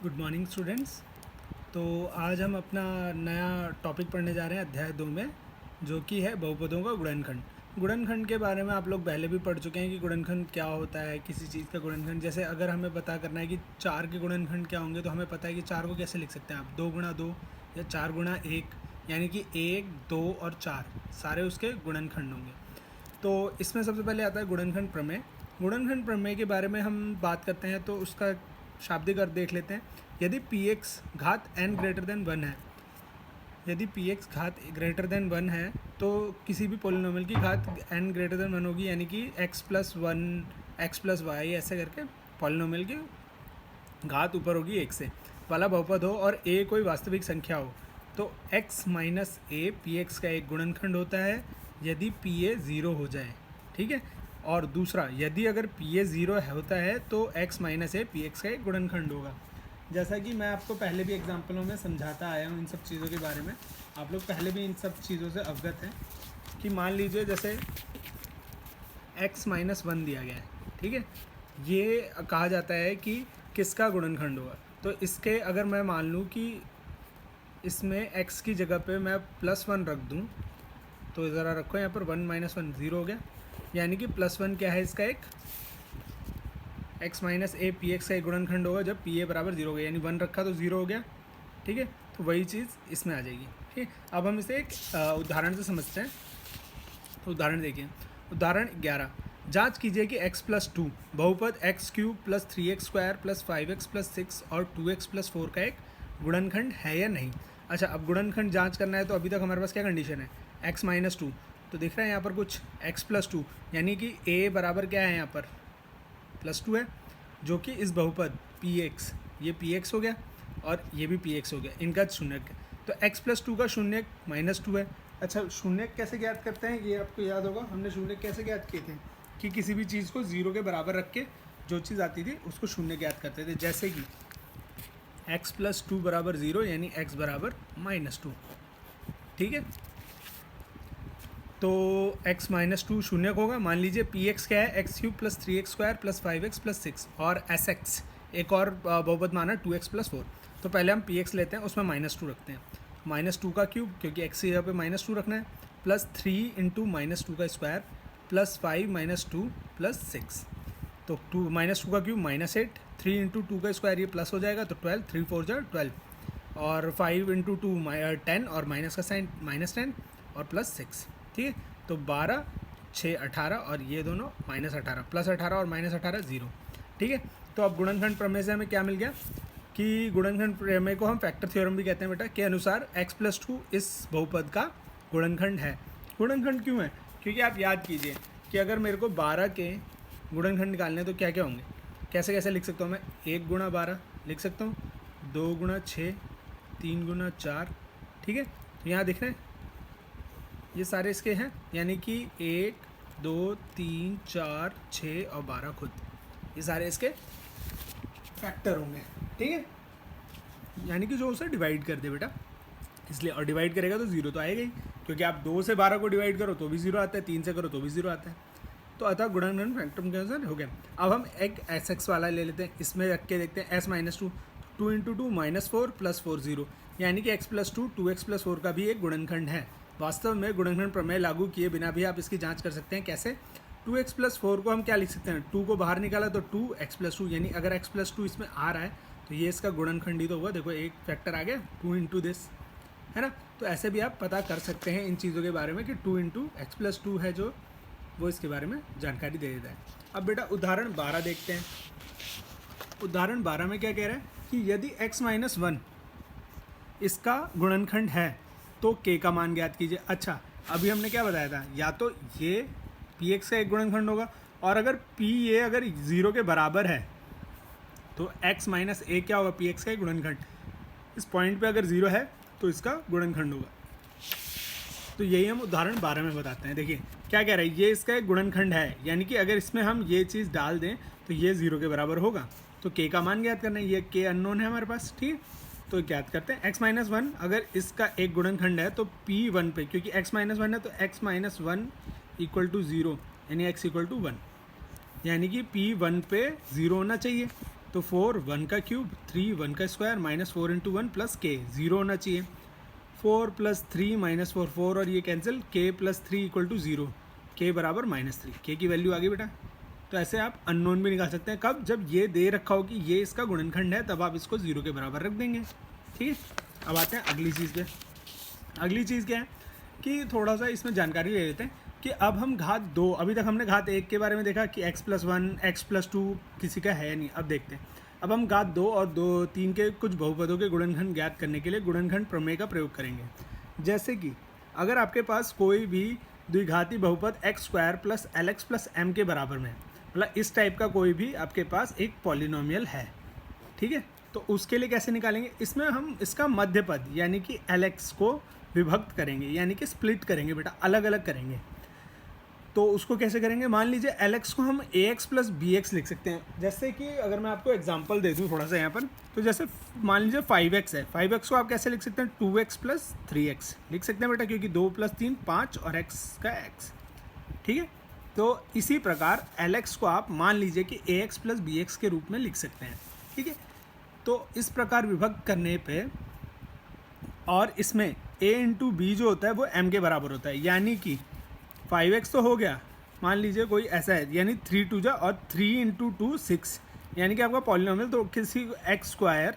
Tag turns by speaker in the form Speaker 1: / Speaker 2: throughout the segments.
Speaker 1: Good morning students. तो आज हम अपना नया टॉपिक पढ़ने जा रहे हैं अध्याय 2 में, जो कि है बहुपदों का गुणनखंड। गुणनखंड के बारे में आप लोग पहले भी पढ़ चुके हैं कि गुणनखंड क्या होता है, किसी चीज़ का गुणनखंड। जैसे अगर हमें पता करना है कि 4 के गुणनखंड क्या होंगे, तो हमें पता है कि 4 को कैसे लिख सकते हैं आप, 2 गुणा 2 या 4 गुणा 1, यानी कि 1, 2 और 4 सारे उसके गुणनखंड होंगे। तो इसमें सबसे पहले आता है गुणनखंड प्रमेय। गुणनखंड प्रमेय के बारे में हम बात करते हैं तो उसका शाब्दिक अर्थ देख लेते हैं। यदि पी एक्स घात n ग्रेटर देन 1 है, यदि पी एक्स घात ग्रेटर देन 1 है तो किसी भी पोलिनोमियल की घात n ग्रेटर देन 1 होगी, यानी कि x plus 1 x plus Y ऐसे करके पोलिनोमियल की घात ऊपर होगी 1 से वाला बहुपद हो और a कोई वास्तविक संख्या हो, तो x minus A P x का एक गुणनखंड होता है यदि पी ए ज़ीरो हो जाए। ठीक है। और दूसरा, यदि अगर पी ए ज़ीरो होता है तो x minus A P x का एक गुणनखंड होगा। जैसा कि मैं आपको पहले भी एग्जाम्पलों में समझाता आया हूँ इन सब चीज़ों के बारे में, आप लोग पहले भी इन सब चीज़ों से अवगत हैं कि मान लीजिए जैसे x माइनस 1 दिया गया है। ठीक है। ये कहा जाता है कि किसका गुणनखंड होगा। तो इसके अगर मैं मान लूँ कि इसमें x की जगह पे मैं प्लस 1 रख दूँ, तो ज़रा रखो यहाँ पर 1 माइनस 1 ज़ीरो हो गया, यानी कि प्लस 1 क्या है इसका एक x minus A P x का एक गुणनखंड होगा जब पी ए बराबर 0 हो गया, यानी 1 रखा तो 0 हो गया। ठीक है। तो वही चीज़ इसमें आ जाएगी। ठीक है। अब हम इसे एक उदाहरण से समझते हैं। तो उदाहरण देखिए, उदाहरण 11। जांच कीजिए कि x प्लस 2 बहुपद x cube plus 3x square plus 5x plus 6 और 2x प्लस 4 का एक गुणनखंड है या नहीं। अच्छा, अब गुणनखंड जांच करना है तो अभी तक हमारे पास क्या कंडीशन है, x माइनस 2। तो दिख रहा है यहाँ पर कुछ x प्लस 2, यानी कि a बराबर क्या है यहाँ पर प्लस 2 है, जो कि इस बहुपद पी एक्स, ये पी एक्स हो गया और ये भी पी एक्स हो गया, इनका शून्यक। तो x प्लस 2 का शून्यक माइनस 2 है। अच्छा, शून्यक कैसे ज्ञात करते हैं, ये आपको याद होगा, हमने शून्यक कैसे ज्ञात किए थे कि किसी भी चीज़ को 0 के बराबर रख के जो चीज़ आती थी उसको शून्य ज्ञात करते थे। जैसे कि x प्लस 2 बराबर 0, यानी x बराबर माइनस 2। ठीक है। तो x माइनस 2 शून्य होगा। मान लीजिए पी एक्स क्या है, x cube plus 3x square plus 5x plus 6 और एस एक्स एक और बहुपद माना 2x प्लस 4। तो पहले हम पी एक्स लेते हैं, उसमें माइनस 2 रखते हैं, माइनस 2 का क्यूब क्योंकि x की जगह पे माइनस 2 रखना है, प्लस 3 इंटू माइनस 2 का स्क्वायर प्लस 5 माइनस 2 प्लस 6। तो 2 माइनस 2 का क्यूब माइनस 8, 3 इंटू 2 का स्क्वायर ये प्लस हो जाएगा तो 12, 3 4 जा 12 और 5 इंटू 2 10 और माइनस का साइन माइनस 10 और प्लस 6। ठीक है। तो 12 6 18 और ये दोनों माइनस 18, प्लस 18 और माइनस 18 0। ठीक है। तो अब गुणनखंड प्रमेय से हमें क्या मिल गया कि गुणनखंड प्रमेय को हम फैक्टर थ्योरम भी कहते हैं बेटा, के अनुसार x प्लस 2 इस बहुपद का गुणनखंड है। गुणनखंड क्यों है, क्योंकि आप याद कीजिए कि अगर मेरे को 12 के गुणनखंड निकालने तो क्या क्या होंगे, कैसे कैसे लिख सकता हूँ मैं, 1 गुणा 12 लिख सकता हूँ, 2 गुणा 6, 3 गुणा 4। ठीक है। तो यहाँ दिख रहे हैं ये सारे इसके हैं, यानी कि 1 2 3 4 6 और 12 खुद, ये सारे इसके फैक्टर होंगे। ठीक है। यानी कि जो उसे डिवाइड कर दे बेटा, इसलिए, और डिवाइड करेगा तो 0 तो आएगा ही, क्योंकि आप 2 से 12 को डिवाइड करो तो भी 0 आता है, 3 से करो तो भी 0 आता है। तो अतः गुणनखंड फैक्टर के अनुसार हो गया। अब हम एक एस एक्स वाला ले लेते हैं, इसमें रख के देखते हैं S minus 2, 2 into 2 minus 4 plus 4 0, यानी कि x प्लस 2 2x प्लस 4 का भी एक गुणनखंड है। वास्तव में गुणनखंड प्रमेय लागू किए बिना भी आप इसकी जांच कर सकते हैं। कैसे, 2x प्लस 4 को हम क्या लिख सकते हैं, 2 को बाहर निकाला तो 2x प्लस 2, यानी अगर x प्लस 2 इसमें आ रहा है तो ये इसका गुणनखंड ही तो होगा। देखो एक फैक्टर आ गया 2 इंटू दिस, है ना। तो ऐसे भी आप पता कर सकते हैं इन चीज़ों के बारे में कि 2 इंटू एक्स प्लस 2 है जो, वो इसके बारे में जानकारी दे देता है। अब बेटा उदाहरण 12 देखते हैं। उदाहरण 12 में क्या कह रहा है कि यदि x माइनस 1 इसका गुणनखंड है तो k का मान ज्ञात कीजिए। अच्छा, अभी हमने क्या बताया था, या तो ये पी एक्स का एक गुणनखंड होगा, और अगर पी ए अगर 0 के बराबर है तो x माइनस ए क्या होगा, पी एक्स का एक गुणनखंड। इस पॉइंट पे अगर 0 है तो इसका गुणनखंड होगा। तो यही हम उदाहरण 12 में बताते हैं। देखिए क्या कह रहा है, ये इसका एक गुणनखंड है, यानी कि अगर इसमें हम ये चीज़ डाल दें तो ये 0 के बराबर होगा। तो k का मान ज्ञात करना है, ये k अननोन है हमारे पास। ठीक, तो ज्ञात करते हैं। x माइनस 1 अगर इसका एक गुणनखंड है तो p1 पे, क्योंकि x माइनस 1 है तो x माइनस 1 इक्वल टू 0, यानी x इक्वल टू 1, यानी कि p1 पे 0 होना चाहिए। तो 4 1 का क्यूब, 3 1 का स्क्वायर, माइनस 4 इंटू 1 प्लस के, 0 होना चाहिए। 4 प्लस 3 माइनस 4, 4 और ये कैंसिल, के प्लस 3 इक्वल टू 0, के बराबर -3, के की वैल्यू आ गई बेटा। तो ऐसे आप अननोन भी निकाल सकते हैं, कब, जब ये दे रखा हो कि ये इसका गुणनखंड है, तब आप इसको 0 के बराबर रख देंगे। ठीक है, अब आते हैं अगली चीज़ पे। अगली चीज़ क्या है कि थोड़ा सा इसमें जानकारी ले लेते हैं कि अब हम घात 2, अभी तक हमने घात 1 के बारे में देखा कि x+1 x+2 किसी का है नहीं। अब देखते हैं, अब हम घात 2 और 3 के कुछ बहुपदों के गुणनखंड ज्ञात करने के लिए गुणनखंड प्रमेय का प्रयोग करेंगे। जैसे कि अगर आपके पास कोई भी द्विघाती बहुपद x² plus LX plus m के बराबर में, मतलब इस टाइप का कोई भी आपके पास एक पॉलिनोमियल है, ठीक है, तो उसके लिए कैसे निकालेंगे, इसमें हम इसका मध्य पद यानी कि LX को विभक्त करेंगे, यानी कि स्प्लिट करेंगे बेटा, अलग अलग करेंगे। तो उसको कैसे करेंगे, मान लीजिए LX को हम AX प्लस BX लिख सकते हैं। जैसे कि अगर मैं आपको एग्जांपल दे दूं थोड़ा सा यहाँ पर, तो जैसे मान लीजिए 5x है, 5x को आप कैसे लिख सकते हैं, 2x प्लस 3x लिख सकते हैं बेटा, क्योंकि 2 प्लस 3 5 और x का x, ठीक है। तो इसी प्रकार LX को आप मान लीजिए कि AX प्लस BX के रूप में लिख सकते हैं, ठीक है। तो इस प्रकार विभक्त करने पे, और इसमें a इंटू बी जो होता है वो m के बराबर होता है, यानी कि 5x तो हो गया, मान लीजिए कोई ऐसा है, यानी 3 2 जा और 3 इंटू 2 6, यानी कि आपका पॉलिनोमियल तो किसी x²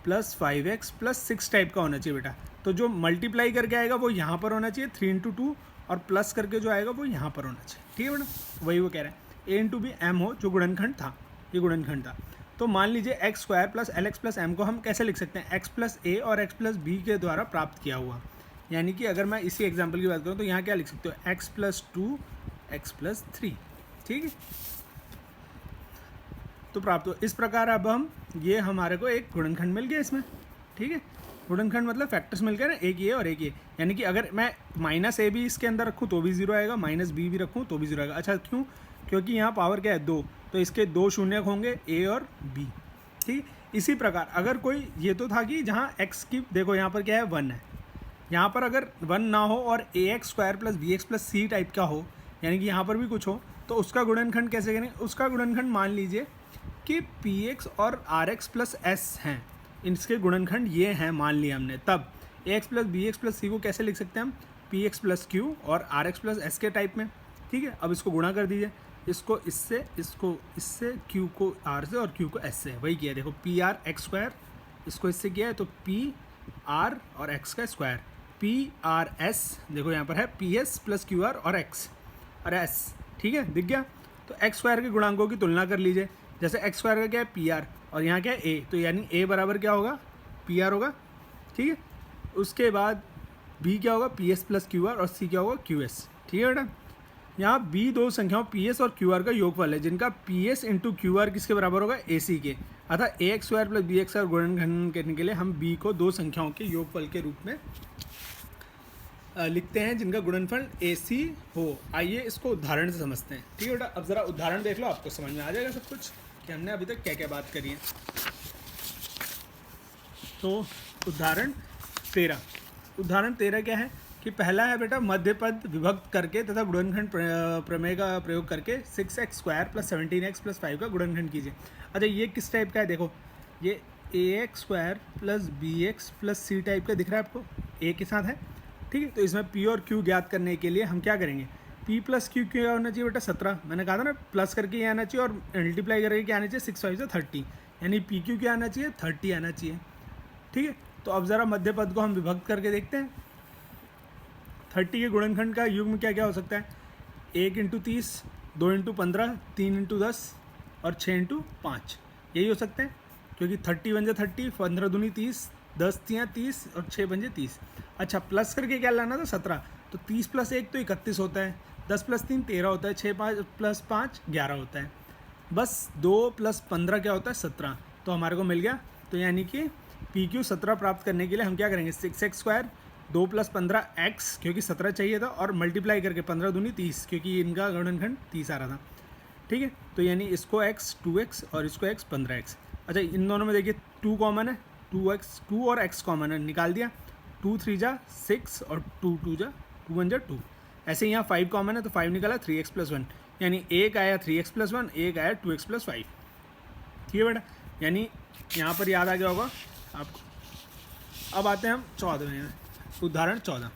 Speaker 1: plus 5x plus 6 type का होना चाहिए बेटा। तो जो मल्टीप्लाई करके आएगा वो यहाँ पर होना चाहिए 3 इंटू 2, और प्लस करके जो आएगा वो यहाँ पर होना चाहिए, ठीक है बेटा। वही वो कह रहे हैं, a इंटू बी m हो, जो गुणनखंड था, ये गुणनखंड था। तो मान लीजिए x² plus LX plus m को हम कैसे लिख सकते हैं, x प्लस a और x प्लस b के द्वारा प्राप्त किया हुआ। यानी कि अगर मैं इसी एग्जाम्पल की बात करूँ तो यहाँ क्या लिख सकते हो, x प्लस 2 x प्लस 3, ठीक है। तो प्राप्त हो, इस प्रकार अब हम ये हमारे को एक गुणनखंड मिल गया इसमें, ठीक है। गुणनखंड मतलब फैक्टर्स मिल गए ना, एक ये और एक ये, यानी कि अगर मैं -a भी इसके अंदर रखूँ तो भी 0 आएगा, -b भी रखूँ तो भी 0 आएगा। अच्छा क्यों, क्योंकि यहाँ पावर क्या है 2, तो इसके 2 शून्य होंगे, a और b, ठीक। इसी प्रकार अगर कोई, ये तो था कि जहाँ x की, देखो यहाँ पर क्या है 1 है, यहाँ पर अगर 1 ना हो और AX² plus BX plus C type का हो, यानी कि यहाँ पर भी कुछ हो, तो उसका गुणनखंड कैसे करें, उसका गुणनखंड मान लीजिए कि PX और RX प्लस S हैं, इसके गुणनखंड ये हैं मान लिया हमने, तब AX plus BX plus C को कैसे लिख सकते हैं हम, PX प्लस Q और RX प्लस S के टाइप में, ठीक है। अब इसको गुणा कर दीजिए, इसको इससे, इसको इससे, Q को R से और Q को S से, वही किया, देखो PR x², इसको इससे किया है तो PR और x का स्क्वायर, PRS, देखो यहाँ पर है PS प्लस QR और x और S, ठीक है, दिख गया। तो x² के गुणांकों की तुलना कर लीजिए, जैसे x² का क्या है PR और यहाँ क्या है a, तो यानी a बराबर क्या होगा, PR होगा, ठीक है। उसके बाद b क्या होगा, PS प्लस QR और c क्या होगा, QS, ठीक है बेटा। यहाँ b दो संख्याओं PS और QR का योगफल है, जिनका PS इंटू QR किसके बराबर होगा, AC के, अतः AX² प्लस BX² गुणनखंड करने के लिए हम b को दो संख्याओं के योगफल के रूप में लिखते हैं, जिनका गुणनफल AC हो। आइए इसको उदाहरण से समझते हैं, ठीक है बेटा। अब ज़रा उदाहरण देख लो, आपको समझ में आ जाएगा सब कुछ कि हमने अभी तक क्या क्या बात करी है। तो उदाहरण 13 क्या है कि पहला है बेटा, मध्य पद विभक्त करके तथा गुणनखंड प्रमेय का प्रयोग करके 6x² प्लस 17x प्लस 5 का गुणनखंड कीजिए। अच्छा ये किस टाइप का है, देखो ये AX² plus BX plus C type का दिख रहा है आपको, A के साथ है, ठीक है। तो इसमें P और Q ज्ञात करने के लिए हम क्या करेंगे, P प्लस Q क्या होना चाहिए बेटा, 17, मैंने कहा था ना, प्लस करके ये आना चाहिए और मल्टीप्लाई करके क्या आना चाहिए, 6 5 से 30, यानी PQ क्या आना चाहिए, 30 आना चाहिए, ठीक है। तो अब ज़रा मध्य पद को हम विभक्त करके देखते हैं। 30 के गुणनखंड का युग्म क्या क्या हो सकता है, 1 इंटू 30, 2 इंटू 15, 3 इंटू 10 और 6 इंटू 5, यही हो सकते हैं, क्योंकि 30 बन जाए 30, 15 दूनी 30, 10 तियाँ 30 और 6 बन जाए 30। अच्छा प्लस करके क्या लाना था, 17, तो 30 प्लस 1 तो 31 होता है, 10 प्लस 3 13 होता है, 6 5 प्लस 5 11 होता है, बस 2 प्लस 15 क्या होता है, 17, तो हमारे को मिल गया। तो यानी कि PQ 17 प्राप्त करने के लिए हम क्या करेंगे, 6x², 2 प्लस 15x, क्योंकि 17 चाहिए था, और मल्टीप्लाई करके 15 दूनी 30, क्योंकि इनका गुणनखंड 30 आ रहा था, ठीक है। तो यानी इसको x 2x और इसको x 15x। अच्छा इन दोनों में देखिए 2 कॉमन है, 2 और x कॉमन है, निकाल दिया, 2 3 जा 6 और 2 2 जा 2 1 जा 2, ऐसे यहाँ 5 कॉमन है तो 5 निकाला, 3x प्लस 1, यानी एक आया 3x प्लस 1, एक आया 2x प्लस 5, ठीक है बेटा, यानी यहाँ पर याद आ गया होगा आपको। अब आते हैं हम 14वें में, उदाहरण 14।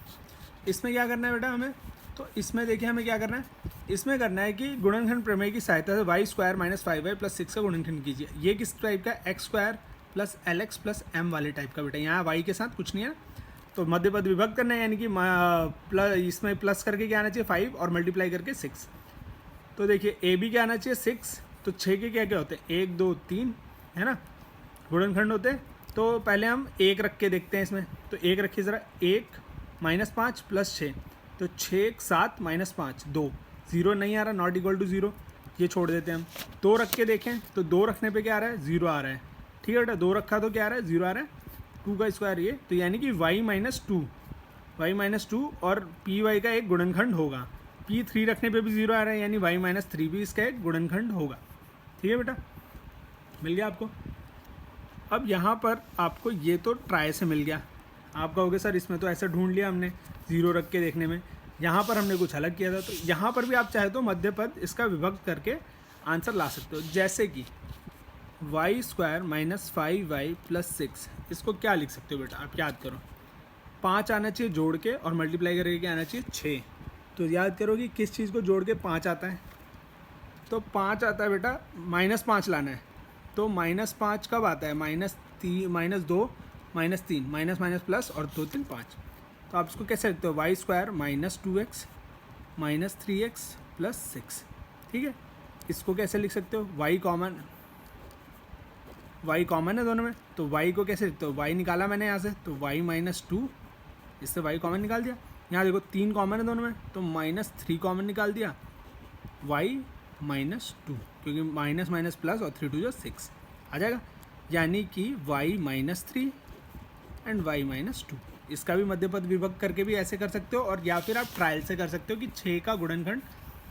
Speaker 1: इसमें क्या करना है बेटा हमें, तो इसमें देखिए हमें क्या करना है, इसमें करना है कि गुणनखंड प्रमेय की सहायता से Y square minus 5y plus 6 का गुणनखंड कीजिए। ये किस टाइप का, x square plus l x plus m वाले टाइप का बेटा, यहाँ वाई के साथ कुछ नहीं है। तो मध्य पद विभक्त करना है, यानी कि प्लस, इसमें प्लस करके क्या आना चाहिए 5 और मल्टीप्लाई करके 6। तो देखिए ए बी क्या आना चाहिए 6, तो 6 के क्या क्या होते हैं 1 2 3 है ना, गुणनखंड होते हैं। तो पहले हम 1 रख के देखते हैं इसमें, तो 1 रखिए ज़रा, 1 माइनस 5 प्लस 6, तो 6 7 माइनस 5 2, 0 नहीं आ रहा, नॉट इक्वल टू 0, ये छोड़ देते हैं हम। 2 रख के देखें, तो 2 रखने पे क्या आ रहा है 0 आ रहा है, ठीक है बेटा, 2 रखा तो क्या आ रहा है 0 आ रहा है, 2 का स्क्वायर ये, तो यानी कि y माइनस 2 और पी वाई का एक गुणनखंड होगा। P3 रखने पे भी 0 आ रहा है, यानी y माइनस 3 भी इसका एक गुणनखंड होगा। ठीक है बेटा, मिल गया आपको। अब यहाँ पर आपको ये तो ट्राई से मिल गया, आप कहोगे सर इसमें तो ऐसा ढूंढ लिया हमने 0 रख के देखने में, यहाँ पर हमने कुछ अलग किया था। तो यहाँ पर भी आप चाहे तो मध्य पद इसका विभक्त करके आंसर ला सकते हो, जैसे कि Y square minus 5y plus 6, इसको क्या लिख सकते हो बेटा, आप याद करो, 5 आना चाहिए जोड़ के और मल्टीप्लाई करके क्या आना चाहिए 6। तो याद करो कि किस चीज़ को जोड़ के 5 आता है, तो 5 आता है बेटा, -5 लाना है, तो -5 कब आता है, -2 -3 माइनस माइनस प्लस और 2 3 5। तो आप इसको कैसे लिखते हो, y square minus 2x minus 3x plus 6। ठीक है, इसको कैसे लिख सकते हो, y कॉमन है दोनों में, तो y को कैसे लिखते हो, y निकाला मैंने यहाँ से, तो y माइनस 2, इससे y कॉमन निकाल दिया। यहाँ देखो 3 कॉमन है दोनों में, तो -3 कॉमन निकाल दिया, y माइनस 2, क्योंकि माइनस माइनस प्लस और 3 2 जो 6 आ जाएगा, यानी कि y minus 3 and y minus 2। इसका भी मध्यपद विभक्त करके भी ऐसे कर सकते हो, और या फिर आप ट्रायल से कर सकते हो कि 6 का गुणनखंड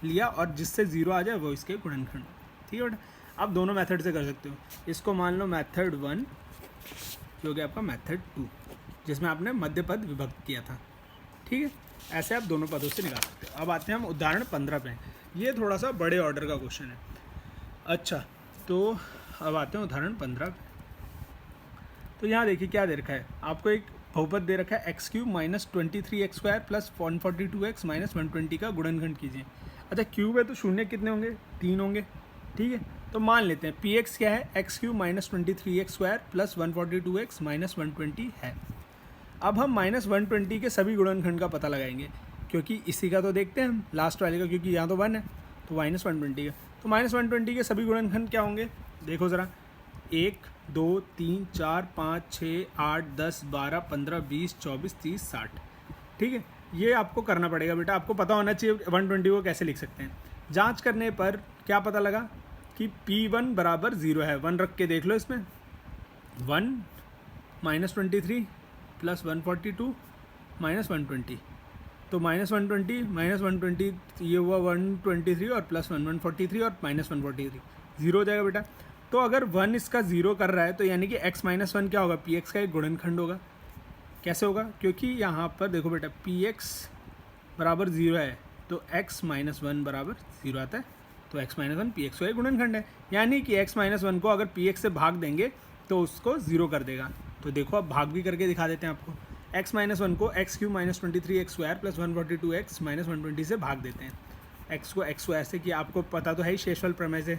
Speaker 1: लिया और जिससे 0 आ जाए वो इसके गुणनखंड। ठीक है बेटा, आप दोनों मेथड से कर सकते हो। इसको मान लो मेथड 1, जो हो गया आपका मेथड 2, जिसमें आपने मध्यपद विभक्त किया था। ठीक है, ऐसे आप दोनों पदों से निकाल सकते हो। अब आते हैं हम उदाहरण 15 पे, ये थोड़ा सा बड़े ऑर्डर का क्वेश्चन है। अच्छा, तो अब आते हैं उदाहरण 15 पे। तो यहाँ देखिए क्या दे रखा है, आपको एक बहुपद दे रखा है x³ minus 23x square plus 142x minus 120 का गुणनखंड कीजिए। अच्छा, क्यूब है तो शून्य कितने होंगे, 3 होंगे। ठीक है, तो मान लेते हैं px क्या है, x³ minus 23x square plus 142x minus 120 है। अब हम माइनस 120 के सभी गुणनखंड का पता लगाएंगे, क्योंकि इसी का तो देखते हैं हम लास्ट वाले का, क्योंकि यहाँ तो 1 है, तो माइनस 120 का, तो माइनस 120 के सभी गुणनखंड क्या होंगे, देखो ज़रा, 1 2 3 4 5 6 8 10 12 15 20 24 30 60। ठीक है, ये आपको करना पड़ेगा बेटा, आपको पता होना चाहिए 120 को कैसे लिख सकते हैं। जांच करने पर क्या पता लगा कि P1 बराबर 0 है, 1 रख के देख लो इसमें, 1 माइनस 23 प्लस 142 माइनस 120, तो माइनस 120 ये हुआ 123 और प्लस 143 और माइनस 143, 0 हो जाएगा बेटा। तो अगर 1 इसका 0 कर रहा है, तो यानी कि x माइनस 1 क्या होगा, px का एक गुणनखंड होगा। कैसे होगा, क्योंकि यहाँ पर देखो बेटा px बराबर 0 है, तो x माइनस 1 बराबर 0 आता है, तो x माइनस 1 px का एक गुणनखंड है, यानी कि x माइनस 1 को अगर px से भाग देंगे तो उसको 0 कर देगा। तो देखो अब भाग भी करके दिखा देते हैं आपको, x माइनस 1 को x³ minus 23x square plus 142x minus 120 से भाग देते हैं। x को x स्क्वायर से किया, आपको पता तो है ही शेषफल प्रमेय से,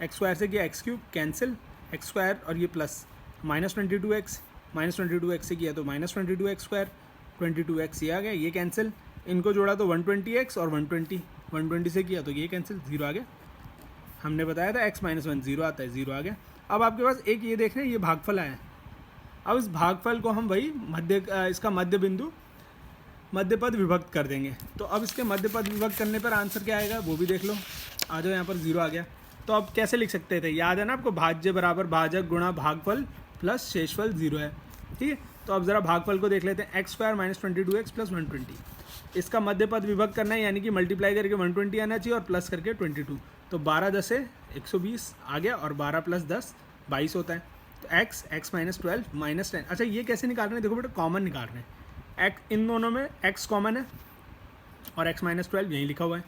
Speaker 1: x स्क्वायर से किया x³ कैंसिल, x स्क्वायर और ये प्लस माइनस 22x से किया तो माइनस 22x स्क्वायर, 22x ये आ गया, ये कैंसिल, इनको जोड़ा तो 120x और 120 से किया तो ये कैंसिल, 0 आ गया। हमने बताया था x माइनस 1 0 आता है, 0 आ गया। अब आपके पास एक ये देख रहे हैं, ये भागफल आया है। अब इस भागफल को हम वही इसका मध्य बिंदु मध्यपद विभक्त कर देंगे। तो अब इसके मध्यपद विभक्त करने पर आंसर क्या आएगा वो भी देख लो। आ जाओ, यहाँ पर 0 आ गया। तो अब कैसे लिख सकते थे, याद है ना आपको, भाज्य बराबर भाजक गुणा भागफल प्लस शेषफल 0 है। ठीक है, तो अब ज़रा भागफल को देख लेते हैं, x square minus 22x plus 120, इसका मध्यपद विभक्त करना है, यानी कि मल्टीप्लाई करके 120 आना चाहिए और प्लस करके 22, तो 12 10 है 120 आ गया, और 12 प्लस 10 22 होता है। तो x माइनस 12 माइनस 10। अच्छा, ये कैसे निकाल रहे हैं, देखो बेटा कॉमन निकाल रहे हैं, इन दोनों में x कॉमन है और x माइनस 12 यहीं लिखा हुआ है,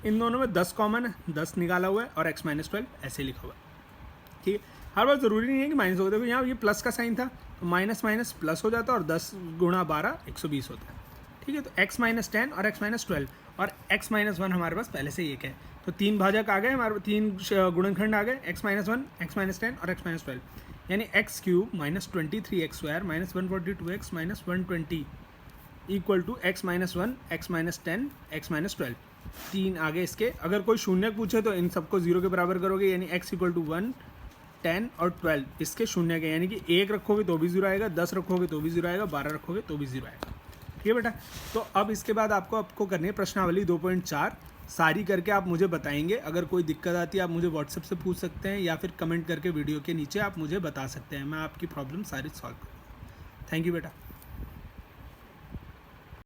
Speaker 1: इन दोनों में 10 कॉमन है, 10 निकाला हुआ है और x माइनस 12 ऐसे लिखा हुआ है। ठीक है। हर बार ज़रूरी नहीं है कि माइनस होगा, देखो यहाँ ये प्लस का साइन था तो माइनस माइनस प्लस हो जाता है और 10 गुणा 12 120 होता है। ठीक है, तो x माइनस 10 और x माइनस 12 और x माइनस 1 हमारे पास पहले से एक है, तो 3 भाजक आ गए हमारे, 3 गुणनखंड आ गए, x माइनस 1, x माइनस 10 और x माइनस 12, यानी x cube minus 23x square minus 142x minus 120 equal to x minus 1, x minus 10, x minus 12। 3 आगे इसके, अगर कोई शून्य पूछे तो इन सबको 0 के बराबर करोगे, यानी x इक्वल टू 1, 10 और 12 इसके शून्य के, यानी कि 1 रखोगे तो भी 0 आएगा, 10 रखोगे तो भी 0 आएगा, 12 रखोगे तो भी 0 आएगा। ठीक है बेटा, तो अब इसके बाद आपको करनी है प्रश्नावली 2.4, सारी करके आप मुझे बताएंगे। अगर कोई दिक्कत आती है आप मुझे व्हाट्सएप से पूछ सकते हैं या फिर कमेंट करके वीडियो के नीचे आप मुझे बता सकते हैं, मैं आपकी प्रॉब्लम सारी सॉल्व करूँगा। थैंक यू बेटा।